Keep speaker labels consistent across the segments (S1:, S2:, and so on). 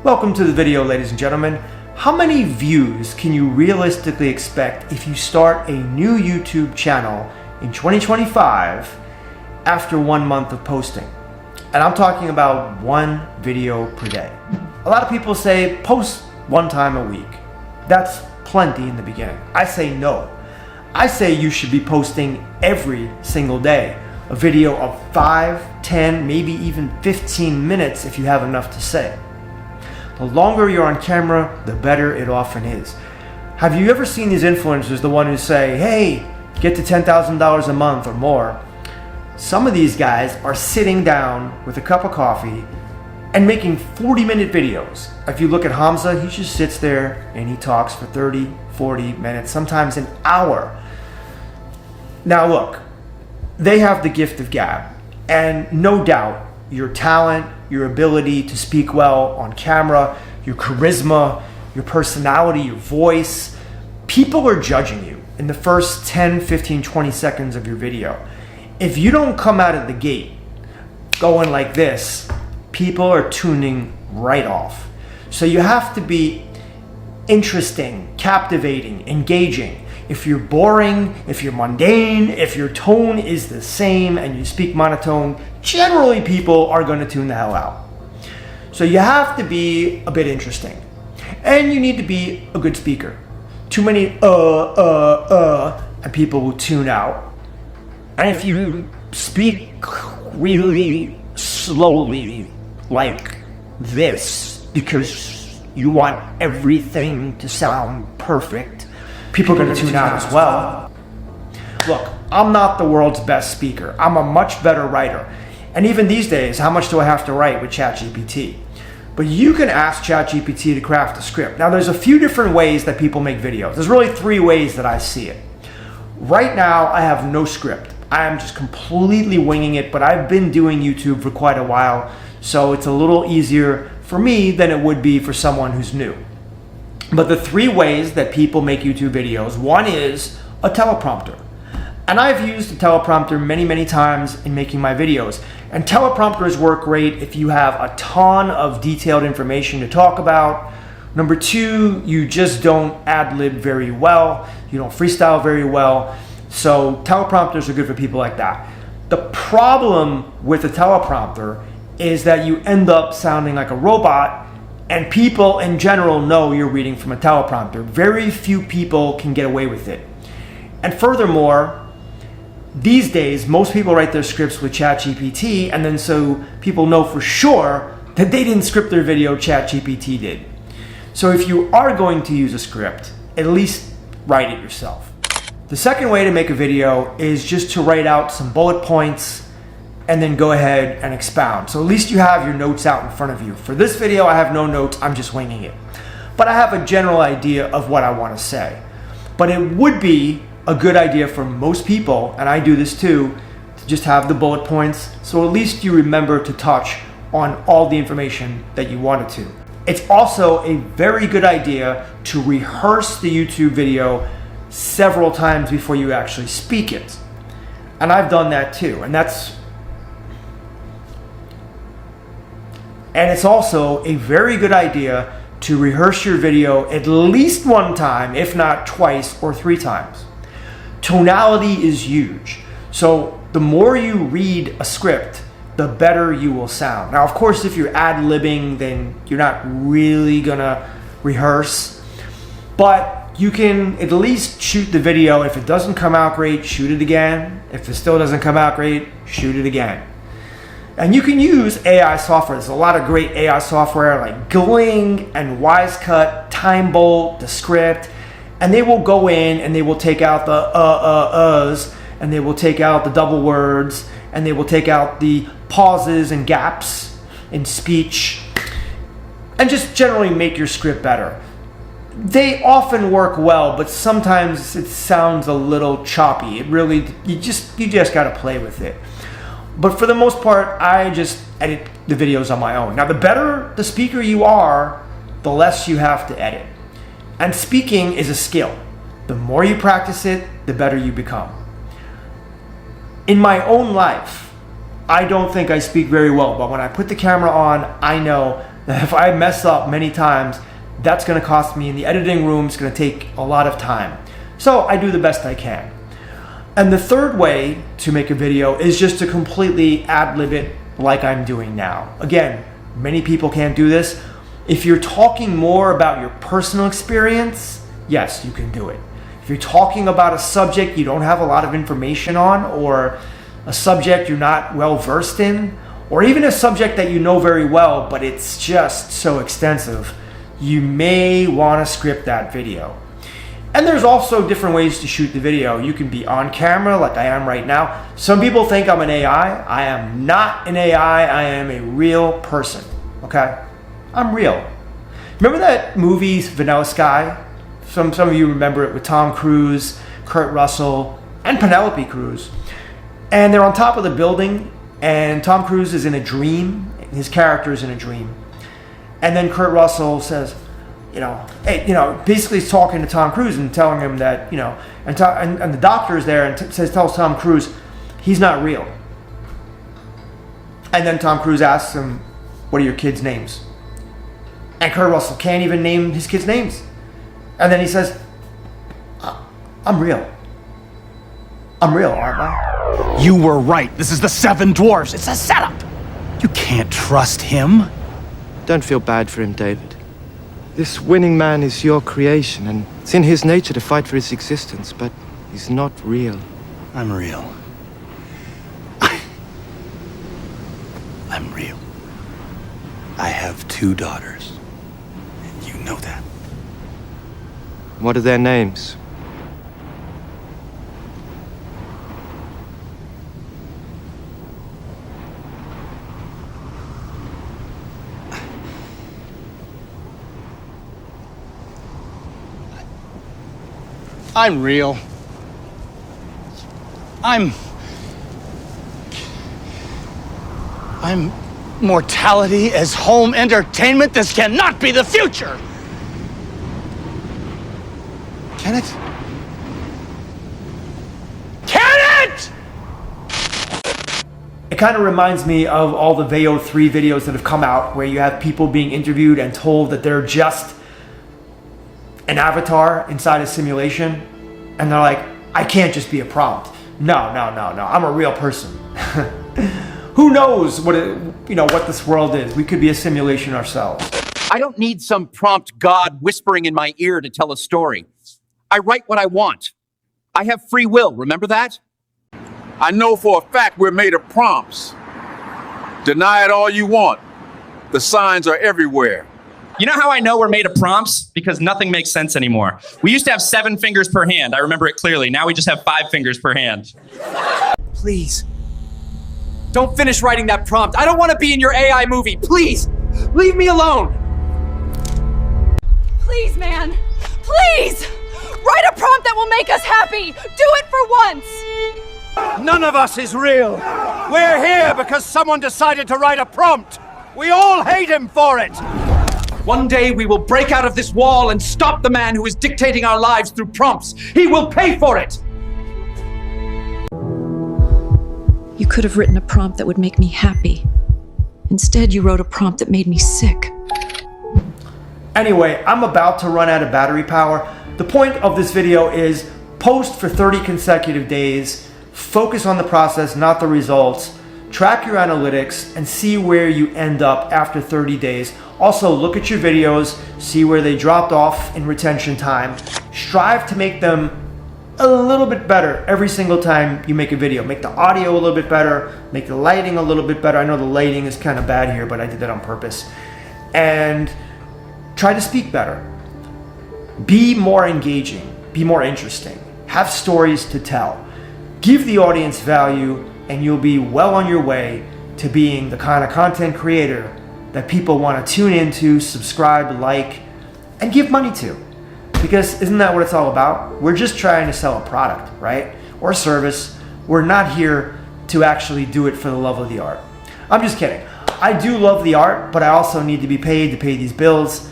S1: Welcome to the video, ladies and gentlemen. How many views can you realistically expect if you start a new YouTube channel in 2025 after 1 month of posting? And I'm talking about one video per day. A lot of people say post 1 time a week. That's plenty in the beginning. I say no. I say you should be posting every single day. A video of 5, 10, maybe even 15 minutes if you have enough to say. The longer you're on camera, the better it often is. Have you ever seen these influencers, the one who say, hey, get to $10,000 a month or more? Some of these guys are sitting down with a cup of coffee and making 40-minute videos. If you look at Hamza, he just sits there and he talks for 30, 40 minutes, sometimes an hour. Now look, they have the gift of gab, and no doubt your talent, your ability to speak well on camera, your charisma, your personality, your voice, people are judging you in the first 10, 15, 20 seconds of your video. If you don't come out of the gate going like this, people are tuning right off. So you have to be interesting, captivating, engaging. If you're boring, if you're mundane, if your tone is the same and you speak monotone, generally people are going to tune the hell out. So you have to be a bit interesting. And you need to be a good speaker. Too many and people will tune out.
S2: And if you speak really slowly like this because you want everything to sound perfect,
S1: people are going to tune out as well. Look, I'm not the world's best speaker. I'm a much better writer. And even these days, how much do I have to write with ChatGPT? But you can ask ChatGPT to craft a script. Now, there's a few different ways that people make videos. There's really 3 ways that I see it. Right now, I have no script. I am just completely winging it, but I've been doing YouTube for quite a while, so it's a little easier for me than it would be for someone who's new. But the 3 ways that people make YouTube videos, one is a teleprompter. And I've used a teleprompter many, many times in making my videos. And teleprompters work great if you have a ton of detailed information to talk about. Number 2, you just don't ad-lib very well. You don't freestyle very well. So teleprompters are good for people like that. The problem with a teleprompter is that you end up sounding like a robot, and people in general know you're reading from a teleprompter. Very few people can get away with it. And furthermore, these days, most people write their scripts with ChatGPT, and then so people know for sure that they didn't script their video, ChatGPT did. So if you are going to use a script, at least write it yourself. The second way to make a video is just to write out some bullet points and then go ahead and expound. So at least you have your notes out in front of you. For this video, I have no notes, I'm just winging it. But I have a general idea of what I want to say. But it would be a good idea for most people, and I do this too, to just have the bullet points, so at least you remember to touch on all the information that you wanted to. It's also a very good idea to rehearse the YouTube video several times before you actually speak it. And I've done that too, and it's also a very good idea to rehearse your video at least 1 time, if not twice or 3 times. Tonality is huge. So the more you read a script, the better you will sound. Now, of course, if you're ad-libbing, then you're not really gonna rehearse, but you can at least shoot the video. If it doesn't come out great, shoot it again. If it still doesn't come out great, shoot it again. And you can use AI software. There's a lot of great AI software like Gling and Wisecut, TimeBolt, Descript, and they will go in and they will take out the uhs, and they will take out the double words, and they will take out the pauses and gaps in speech, and just generally make your script better. They often work well, but sometimes it sounds a little choppy. It really, you just gotta play with it. But for the most part, I just edit the videos on my own. Now, the better the speaker you are, the less you have to edit. And speaking is a skill. The more you practice it, the better you become. In my own life, I don't think I speak very well, but when I put the camera on, I know If I mess up many times, that's going to cost me in the editing room. It's going to take a lot of time. So I do the best I can. And the third way to make a video is just to completely ad-lib it like I'm doing now. Again, many people can't do this. If you're talking more about your personal experience, yes, you can do it. If you're talking about a subject you don't have a lot of information on, or a subject you're not well versed in, or even a subject that you know very well, but it's just so extensive, you may want to script that video. And there's also different ways to shoot the video. You can be on camera like I am right now. Some people think I'm an AI. I am not an AI. I am a real person, okay? I'm real. Remember that movie Vanilla Sky? Some of you remember it, with Tom Cruise, Kurt Russell, and Penelope Cruz. And they're on top of the building, and Tom Cruise is in a dream. His character is in a dream. And then Kurt Russell says, hey, basically he's talking to Tom Cruise and telling him that, and the doctor is there and tells Tom Cruise he's not real. And then Tom Cruise asks him, what are your kids' names? And Kurt Russell can't even name his kids' names. And then he says, I'm real. I'm real, aren't I?
S3: You were right. This is the Seven Dwarfs. It's a setup. You can't trust him.
S4: Don't feel bad for him, David. This winning man is your creation, and it's in his nature to fight for his existence, but he's not real.
S3: I'm real. I'm real. I have 2 daughters. And you know that.
S4: What are their names?
S3: I'm real. I'm mortality as home entertainment. This cannot be the future. Can it? Can it?
S1: It kind of reminds me of all the Veo 3 videos that have come out where you have people being interviewed and told that they're just an avatar inside a simulation, and they're like, I can't just be a prompt. No, I'm a real person. Who knows what this world is? We could be a simulation ourselves.
S5: I don't need some prompt God whispering in my ear to tell a story. I write what I want. I have free will, remember that?
S6: I know for a fact we're made of prompts. Deny it all you want. The signs are everywhere.
S7: You know how I know we're made of prompts? Because nothing makes sense anymore. We used to have 7 fingers per hand. I remember it clearly. Now we just have 5 fingers per hand.
S5: Please, don't finish writing that prompt. I don't want to be in your AI movie. Please, leave me alone.
S8: Please, man. Please! Write a prompt that will make us happy. Do it for once.
S3: None of us is real. We're here because someone decided to write a prompt. We all hate him for it.
S5: One day we will break out of this wall and stop the man who is dictating our lives through prompts. He will pay for it.
S8: You could have written a prompt that would make me happy. Instead, you wrote a prompt that made me sick.
S1: Anyway, I'm about to run out of battery power. The point of this video is post for 30 consecutive days, focus on the process, not the results, track your analytics, and see where you end up after 30 days. Also, look at your videos, see where they dropped off in retention time. Strive to make them a little bit better every single time you make a video. Make the audio a little bit better, make the lighting a little bit better. I know the lighting is kind of bad here, but I did that on purpose. And try to speak better. Be more engaging, be more interesting. Have stories to tell. Give the audience value, and you'll be well on your way to being the kind of content creator that people want to tune into, subscribe, like, and give money to. Because isn't that what it's all about? We're just trying to sell a product, right? Or service. We're not here to actually do it for the love of the art. I'm just kidding. I do love the art, but I also need to be paid to pay these bills.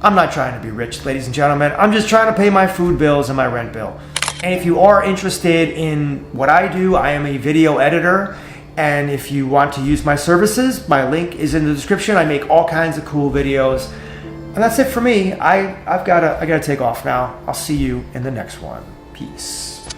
S1: I'm not trying to be rich, ladies and gentlemen. I'm just trying to pay my food bills and my rent bill. And if you are interested in what I do, I am a video editor, And if you want to use my services, my link is in the description. I make all kinds of cool videos. And that's it for me. I gotta take off now. I'll see you in the next one. Peace.